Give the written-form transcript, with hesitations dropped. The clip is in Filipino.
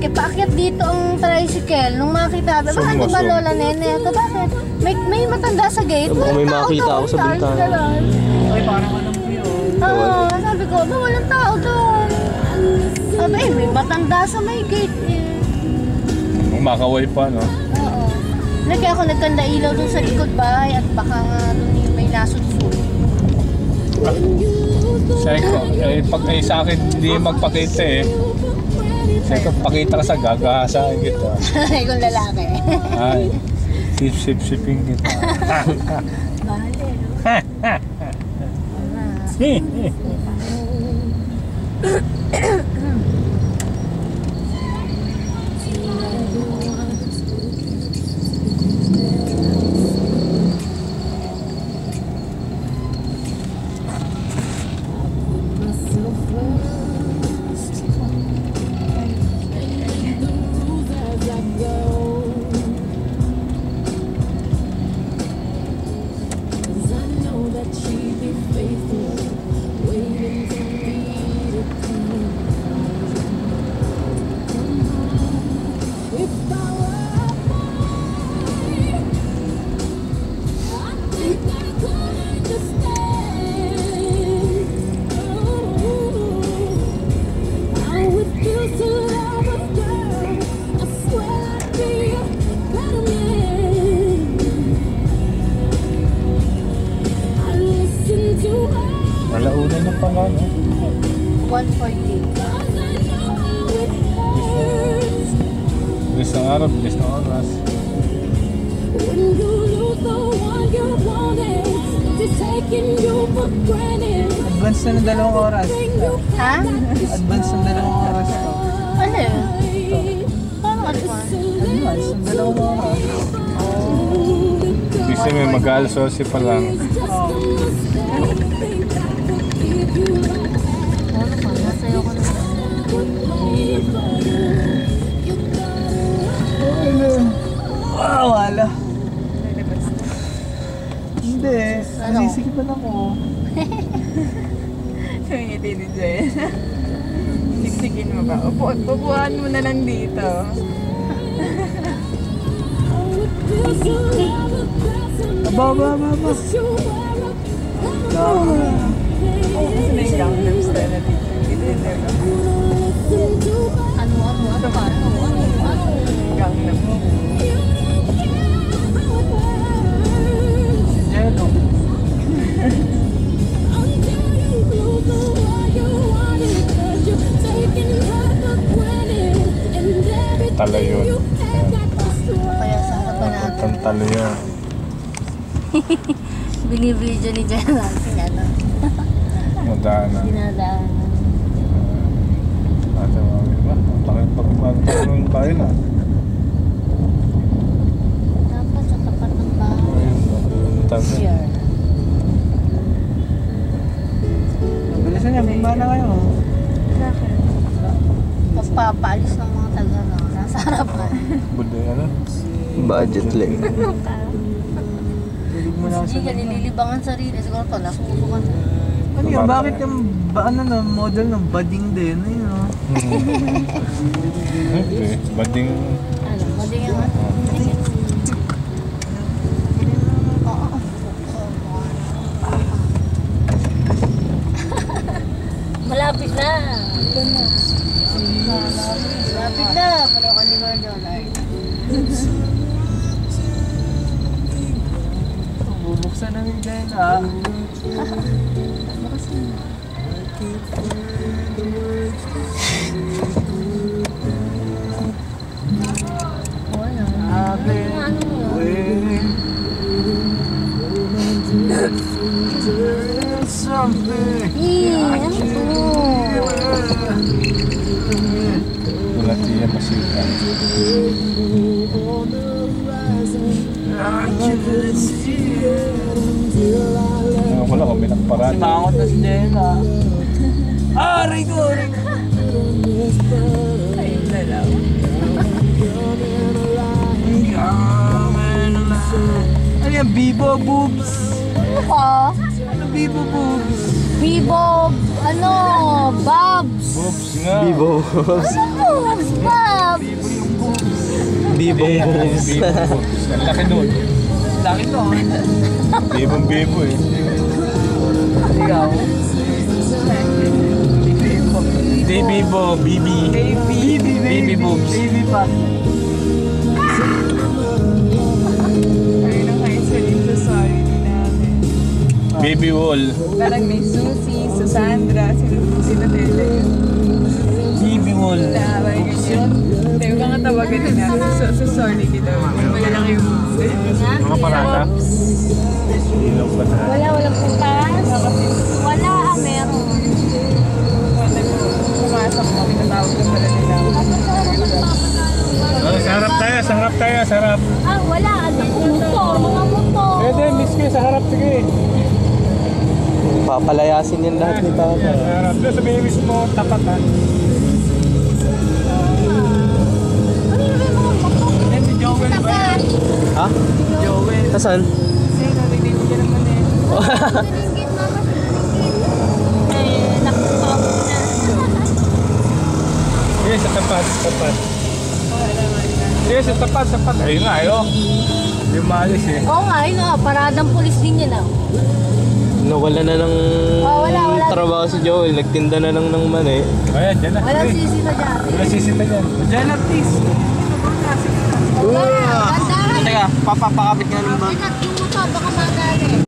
tricycle, paakyat dito ang tricycle. Nung makita, bakit ba Lola Nene? Bakit? May matanda sa gate. Baka may makita ako sa bintana. Ay, parang alam ko yun. Oo, sabi ko, ba walang tao doon? Sabi, may matanda sa may gate eh. Makaway pa, no? Oo. Kaya ako nagkanda ilaw doon sa likod bahay at baka nga doon may nasudsud. Sa akin, hindi magpakita eh. Sa'yo, pakita ka sa gagahasain kita. Kung lalaki. Ay, sip-sip-siping kita. Alauna na pa nga, no? 140. Bilis ng araw, bilis ng oras. Advance na ng 2 oras. Ha? Advance ng 2 oras. Ano yun? Paano advance? Advance ng 2 oras. Kasi may mag-alas 12 pa lang. Nasayo ko na. Wow, wala. Hindi. Nasisikipan ako. Sumingiti ni Jen. Siksikin mo ba? Upuan mo na lang dito. Baba. Kasi na yung Gangnam Style na dito. Ano? Gangnam. Jello. Talo yun. Kaya sa harapan natin. Talo yun. Binibidyo ni Jen lang. Madaanan. Sinadaan. Ate mami ba? Pag-pag-pag-pag tayo na. Dapat sa tapat ng bahay. Talo. Here. Bilisan niya, may mana kayo. Pagpapaalis ng mga taga nasa harapan. Buday ano? Budget lang. Hilig mo lang Hindi ka nililibangan sarili. Siguro to, nasubukan. Ano yun? Bakit yung model ng bading din? Ayun o. Okay. Bading. Ano? Mading yung ano? Oo. Malapit na. Malapit na. Pero ka ni Marjola. Bubuksan na yung dyan ha. Wala tiyan masika. Wala kami nagparaan. Simangot na si Jenna. Aray ko! Ayun na lang. Ano yan? Bibo boobs? Ano ka? Ano bibo boobs? Bibo, ano, Babs. Boobs nga. Bibo. Ano Babs? Babs. Bibong boobs. Ang laki doon. Laki to. Bibong bibo eh. Ikaw. Hindi bibo, bibi. Baby boobs. Baby pa. Ayun ang kayo sa dito sa namin. Baby wall. Parang may Susie, Susandra, sino nila yun. Baby wall. Naaway ganyan. Hindi, huwag kang tawagan nila. So sorry kita. Malalaki yung Mga parada. Ilong pa na. Walang putas. Wala, meron. pumasok mo, pinatawag ka pala nila. Oh, sarap tayo, sarap tayo, sarap. Ah, wala. Motor, mga motor. Pwede, miss ko sa harap, sige. Papalayasin yan lahat ni Tata. Sarap. Doon sa babies mo, tapatan. Yan si Joel ba? Ha? Joel. Nasaan? Kasi narinig ko naman eh. Ringgit, mama. Ringgit. Eh, nakuha ko na. Sige, sa tapat, sa tapat. Sige, sa tapat, sa tapat. Ayun nga, ayun. Hindi maalis eh. Oo nga, yun nga. Paradang pulis din yun ah. Nawala na ng wala. trabaho si Joel. Nagtinda na lang ng mani. Ayan, dyan na. Walang Sige. sisita dyan. Walang sisita dyan. Diyan na, please. Gandahan. Teka, papakabit nga ng bag. Pinat yung motor, baka magaling.